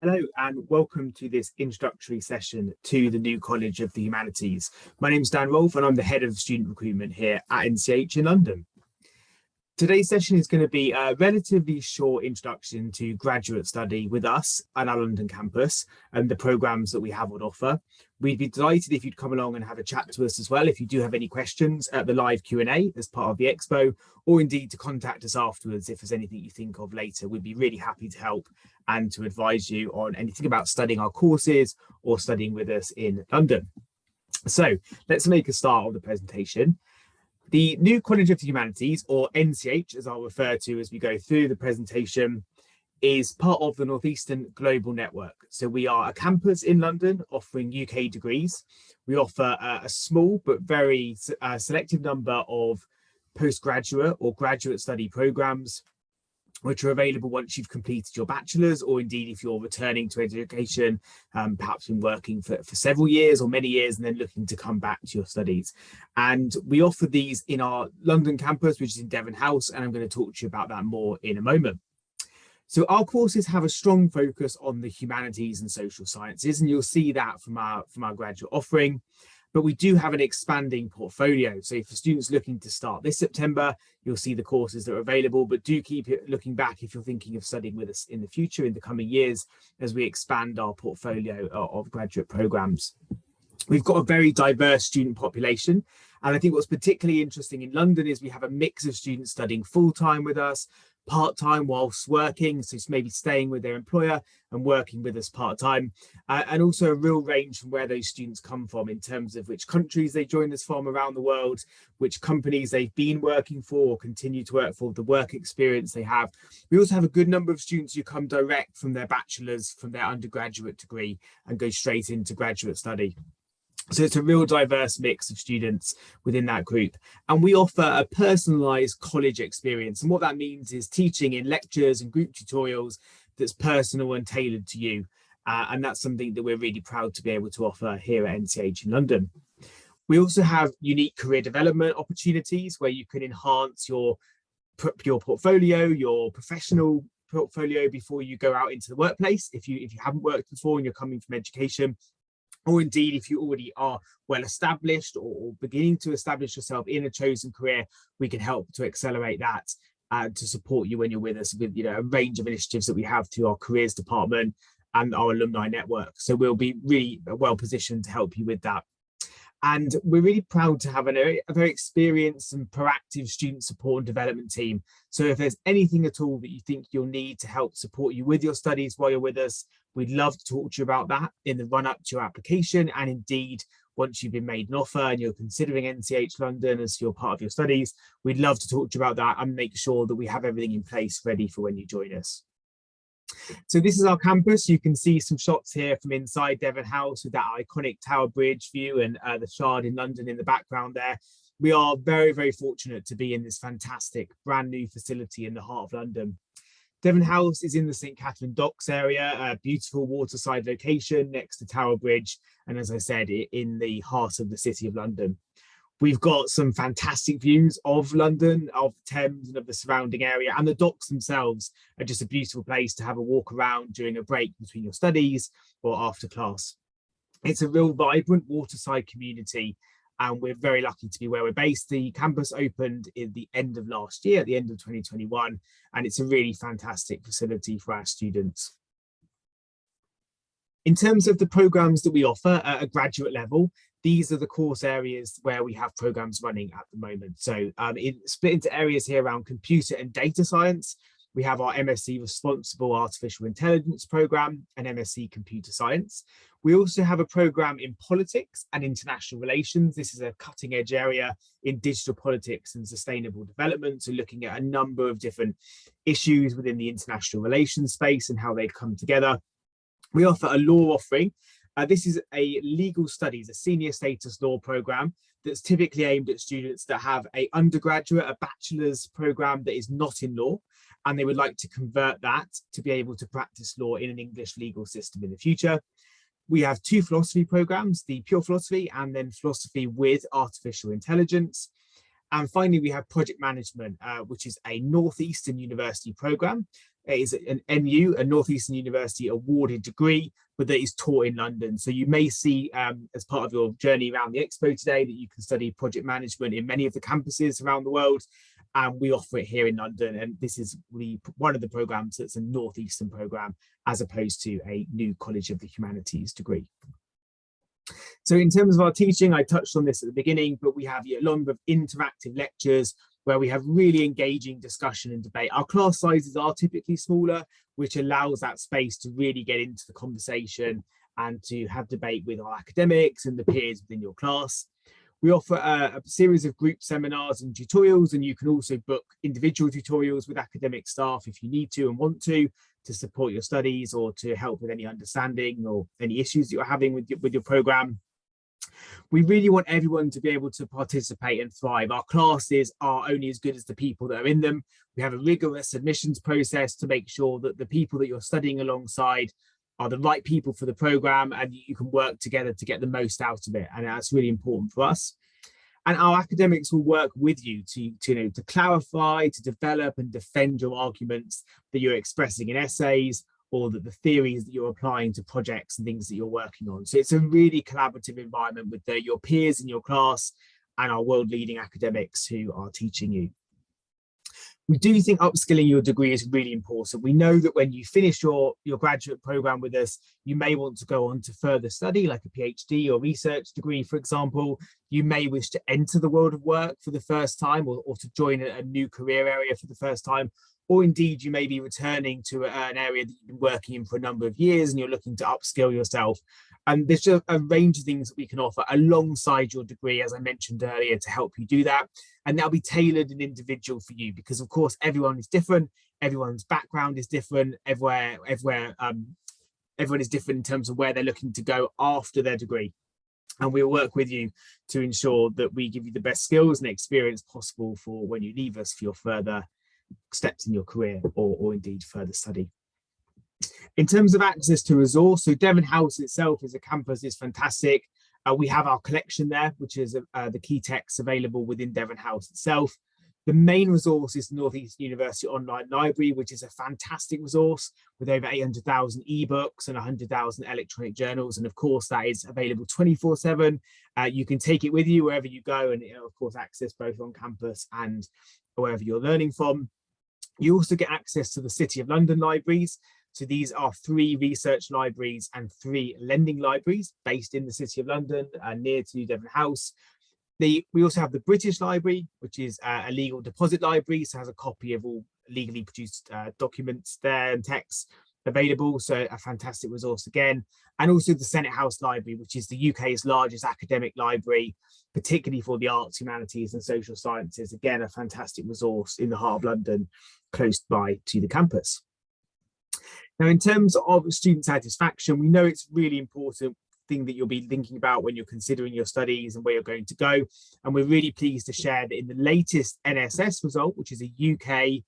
Hello and welcome to this introductory session to the new College of the Humanities. My name is Dan Rolfe and I'm the Head of Student Recruitment here at NCH in London. Today's session is going to be a relatively short introduction to graduate study with us at our London campus and the programmes that we have on offer. We'd be delighted if you'd come along and have a chat to us as well if you do have any questions at the live Q&A as part of the expo, or indeed to contact us afterwards if there's anything you think of later. We'd be really happy to help and to advise you on anything about studying our courses or studying with us in London. So let's make a start of the presentation. The new College of the Humanities, or NCH as I'll refer to as we go through the presentation, is part of the Notheastern Global Network. So we are a campus in London offering UK degrees. We offer a small but very selective number of postgraduate or graduate study programs, which are available once you've completed your bachelor's, or indeed if you're returning to education, perhaps been working for several years or many years and then looking to come back to your studies. And we offer these in our London campus, which is in Devon House, and I'm going to talk to you about that more in a moment. So our courses have a strong focus on the humanities and social sciences, and you'll see that from our graduate offering. But we do have an expanding portfolio. So for students looking to start this September, you'll see the courses that are available, but do keep looking back if you're thinking of studying with us in the future, in the coming years, as we expand our portfolio of graduate programs. We've got a very diverse student population. And I think what's particularly interesting in London is we have a mix of students studying full-time with us, part-time whilst working, so it's maybe staying with their employer and working with us part-time, and also a real range from where those students come from in terms of which countries they join us from around the world, which companies they've been working for or continue to work for, the work experience they have. We also have a good number of students who come direct from their bachelor's, from their undergraduate degree, and go straight into graduate study. So it's a real diverse mix of students within that group. And we offer a personalized college experience. And what that means is teaching in lectures and group tutorials that's personal and tailored to you. And that's something that we're really proud to be able to offer here at NCH in London. We also have unique career development opportunities where you can enhance your portfolio, your professional portfolio before you go out into the workplace. If you haven't worked before and you're coming from education, or indeed if you already are well established or beginning to establish yourself in a chosen career, we can help to accelerate that and to support you when you're with us with a range of initiatives that we have through our careers department and our alumni network. So we'll be really well positioned to help you with that. And we're really proud to have a very experienced and proactive student support and development team. So if there's anything at all that you think you'll need to help support you with your studies while you're with us, we'd love to talk to you about that in the run up to your application. And indeed, once you've been made an offer and you're considering NCH London as your part of your studies, we'd love to talk to you about that and make sure that we have everything in place ready for when you join us. So this is our campus. You can see some shots here from inside Devon House with that iconic Tower Bridge view and the Shard in London in the background there. We are very, very fortunate to be in this fantastic brand new facility in the heart of London. Devon House is in the St Catherine Docks area, a beautiful waterside location next to Tower Bridge. And as I said, in the heart of the City of London. We've got some fantastic views of London, of the Thames and of the surrounding area, and the docks themselves are just a beautiful place to have a walk around during a break between your studies or after class. It's a real vibrant waterside community, and we're very lucky to be where we're based. The campus opened in the end of last year, at the end of 2021, and it's a really fantastic facility for our students. In terms of the programs that we offer at a graduate level, these are the course areas where we have programs running at the moment. So it's split into areas here around computer and data science. We have our MSc Responsible Artificial Intelligence program and MSc Computer Science. We also have a program in politics and international relations. This is a cutting edge area in digital politics and sustainable development. So looking at a number of different issues within the international relations space and how they come together. We offer a law offering. This is a legal studies, a senior status law program that's typically aimed at students that have an undergraduate, a bachelor's program that is not in law, and they would like to convert that to be able to practice law in an English legal system in the future. We have two philosophy programs, the pure philosophy and then philosophy with artificial intelligence. And finally, we have project management, which is a Northeastern university program. is an NU, a Northeastern University awarded degree, but that is taught in London. So you may see as part of your journey around the expo today that you can study project management in many of the campuses around the world. And we offer it here in London. And this is one of the programs that's a Northeastern program as opposed to a new College of the Humanities degree. So in terms of our teaching, I touched on this at the beginning, but we have a number of interactive lectures where we have really engaging discussion and debate. Our class sizes are typically smaller, which allows that space to really get into the conversation and to have debate with our academics and the peers within your class. We offer a series of group seminars and tutorials, and you can also book individual tutorials with academic staff if you need to and want to support your studies or to help with any understanding or any issues that you're having with your program. We really want everyone to be able to participate and thrive. Our classes are only as good as the people that are in them. We have a rigorous admissions process to make sure that the people that you're studying alongside are the right people for the program and you can work together to get the most out of it. And that's really important for us. And our academics will work with you to clarify, to develop and defend your arguments that you're expressing in essays, or that the theories that you're applying to projects and things that you're working on. So it's a really collaborative environment with your peers in your class and our world-leading academics who are teaching you. We do think upskilling your degree is really important. We know that when you finish your graduate program with us, you may want to go on to further study, like a PhD or research degree, for example. You may wish to enter the world of work for the first time or to join a new career area for the first time. Or indeed, you may be returning to an area that you've been working in for a number of years and you're looking to upskill yourself. And there's just a range of things that we can offer alongside your degree, as I mentioned earlier, to help you do that. And that'll be tailored and individual for you because, of course, everyone is different. Everyone's background is different. Everyone is different in terms of where they're looking to go after their degree. And we'll work with you to ensure that we give you the best skills and experience possible for when you leave us for your further steps in your career or indeed further study. In terms of access to resource, so Devon House itself as a campus is fantastic. We have our collection there, which is the key texts available within Devon House itself. The main resource is the Northeastern University Online Library, which is a fantastic resource with over 800,000 ebooks and 100,000 electronic journals. And of course, that is available 24/7. You can take it with you wherever you go and, of course, access both on campus and wherever you're learning from. You also get access to the City of London libraries. So these are 3 research libraries and 3 lending libraries based in the City of London, near to Devon House. We also have the British Library, which is a legal deposit library, so has a copy of all legally produced documents there and texts available, so a fantastic resource again. And also the Senate House Library, which is the UK's largest academic library, particularly for the arts, humanities and social sciences. Again, a fantastic resource in the heart of London, close by to the campus. Now, in terms of student satisfaction, we know it's really important thing that you'll be thinking about when you're considering your studies and where you're going to go. And we're really pleased to share that in the latest NSS result, which is a UK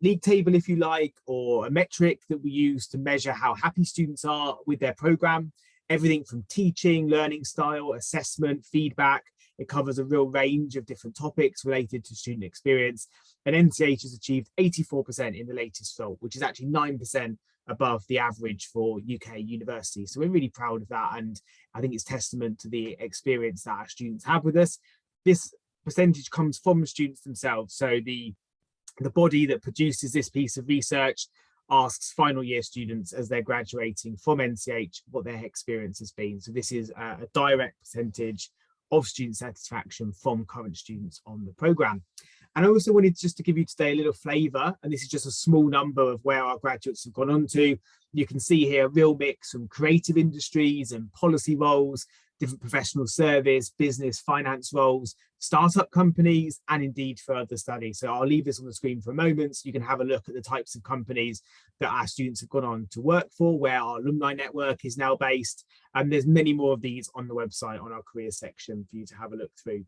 league table, if you like, or a metric that we use to measure how happy students are with their program, everything from teaching, learning style, assessment, feedback. It covers a real range of different topics related to student experience. And NCH has achieved 84% in the latest result, which is actually 9% above the average for UK universities. So we're really proud of that. And I think it's testament to the experience that our students have with us. This percentage comes from students themselves. So the body that produces this piece of research asks final year students as they're graduating from NCH what their experience has been. So this is a direct percentage of student satisfaction from current students on the programme. And I also wanted just to give you today a little flavour, and this is just a small number of where our graduates have gone on to. You can see here a real mix from creative industries and policy roles, different professional service, business, finance roles, startup companies, and indeed further study. So I'll leave this on the screen for a moment so you can have a look at the types of companies that our students have gone on to work for, where our alumni network is now based. And there's many more of these on the website on our careers section for you to have a look through.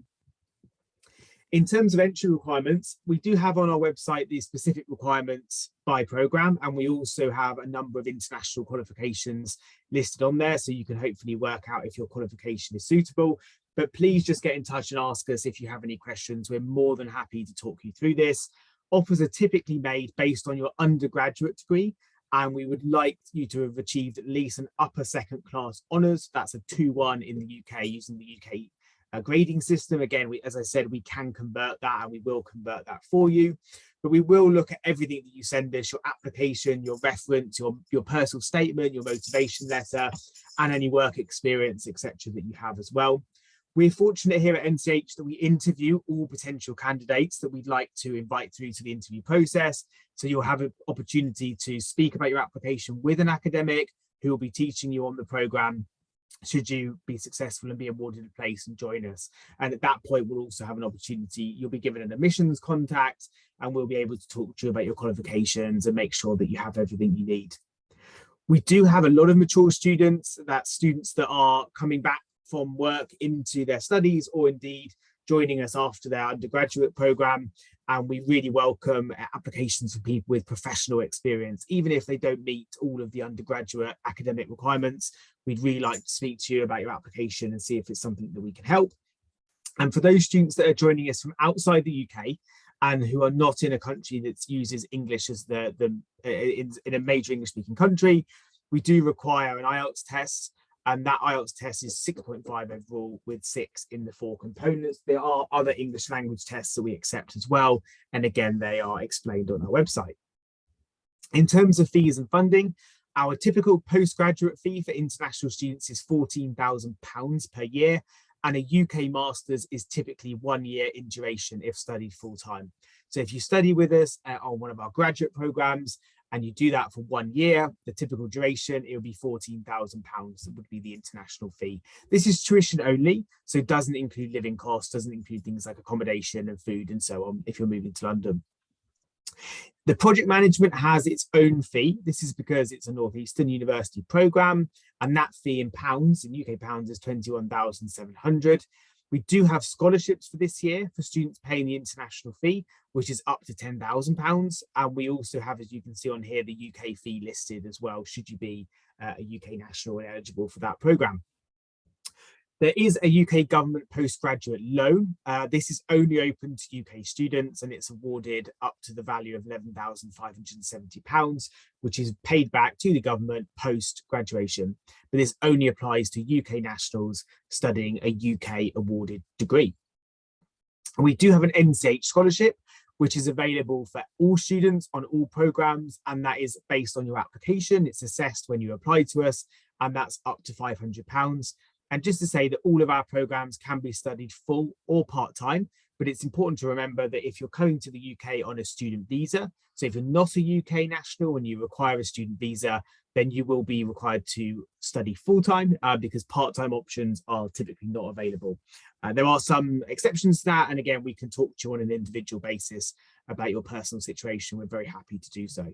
In terms of entry requirements, we do have on our website the specific requirements by programme, and we also have a number of international qualifications listed on there, so you can hopefully work out if your qualification is suitable. But please just get in touch and ask us if you have any questions. We're more than happy to talk you through this. Offers are typically made based on your undergraduate degree, and we would like you to have achieved at least an upper second class honours. That's a 2-1 in the UK using the UK grading system. Again, as I said, we can convert that, and we will convert that for you. But we will look at everything that you send us: your application, your reference, your personal statement, your motivation letter, and any work experience, etc., that you have as well. We're fortunate here at NCH that we interview all potential candidates that we'd like to invite through to the interview process. So you'll have an opportunity to speak about your application with an academic who will be teaching you on the programme, should you be successful and be awarded a place and join us. And at that point, we'll also have an opportunity. You'll be given an admissions contact, and we'll be able to talk to you about your qualifications and make sure that you have everything you need. We do have a lot of mature students, that's students that are coming back from work into their studies, or indeed joining us after their undergraduate programme. And we really welcome applications for people with professional experience, even if they don't meet all of the undergraduate academic requirements. We'd really like to speak to you about your application and see if it's something that we can help. And for those students that are joining us from outside the UK and who are not in a country that uses English as in a major English speaking country, we do require an IELTS test. And that IELTS test is 6.5 overall with 6 in the 4 components. There are other English language tests that we accept as well. And again, they are explained on our website. In terms of fees and funding, our typical postgraduate fee for international students is £14,000 per year. And a UK Masters is typically 1 year in duration if studied full time. So if you study with us on one of our graduate programmes, and you do that for 1 year, the typical duration, it would be £14,000. That would be the international fee. This is tuition only, so it doesn't include living costs, doesn't include things like accommodation and food and so on if you're moving to London. The project management has its own fee. This is because it's a Northeastern University programme, and that fee in pounds, in UK pounds, is 21,700. We do have scholarships for this year for students paying the international fee, which is up to £10,000. And we also have, as you can see on here, the UK fee listed as well, should you be a UK national and eligible for that programme. There is a UK government postgraduate loan. This is only open to UK students, and it's awarded up to the value of £11,570, which is paid back to the government post-graduation. But this only applies to UK nationals studying a UK awarded degree. We do have an NCH scholarship, which is available for all students on all programmes, and that is based on your application. It's assessed when you apply to us, and that's up to £500. And just to say that all of our programmes can be studied full or part-time, but it's important to remember that if you're coming to the UK on a student visa, so if you're not a UK national and you require a student visa, then you will be required to study full-time because part-time options are typically not available. There are some exceptions to that, and again, we can talk to you on an individual basis about your personal situation. We're very happy to do so.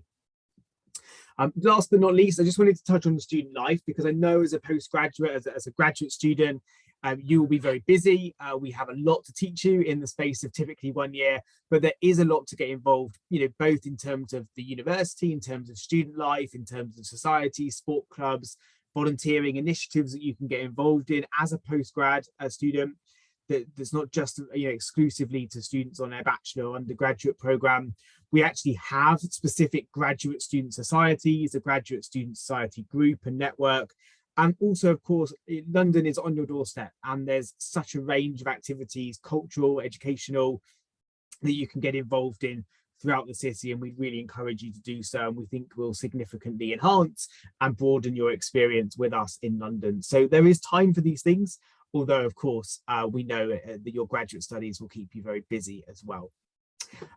Last but not least, I just wanted to touch on the student life, because I know as a postgraduate, as a graduate student, you will be very busy. We have a lot to teach you in the space of typically 1 year, but there is a lot to get involved, both in terms of the university, in terms of student life, in terms of society, sport clubs, volunteering initiatives that you can get involved in as a postgrad student. That's not just exclusively to students on their bachelor or undergraduate programme. We actually have specific graduate student societies, a graduate student society group and network. And also, of course, London is on your doorstep, and there's such a range of activities, cultural, educational, that you can get involved in throughout the city, and we really encourage you to do so, and we think will significantly enhance and broaden your experience with us in London. So there is time for these things, although of course we know that your graduate studies will keep you very busy as well.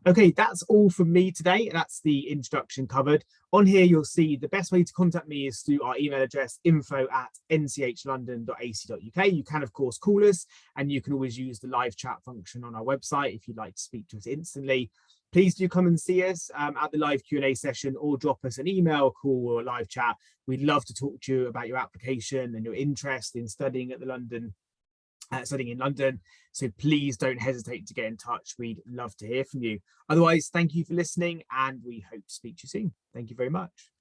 Okay, that's all from me today. That's the introduction covered. On here, you'll see the best way to contact me is through our email address, info@nchlondon.ac.uk. You can, of course, call us, and you can always use the live chat function on our website if you'd like to speak to us instantly. Please do come and see us at the live Q&A session, or drop us an email, call, or a live chat. We'd love to talk to you about your application and your interest in studying in London. So please don't hesitate to get in touch. We'd love to hear from you. Otherwise, thank you for listening, and we hope to speak to you soon. Thank you very much.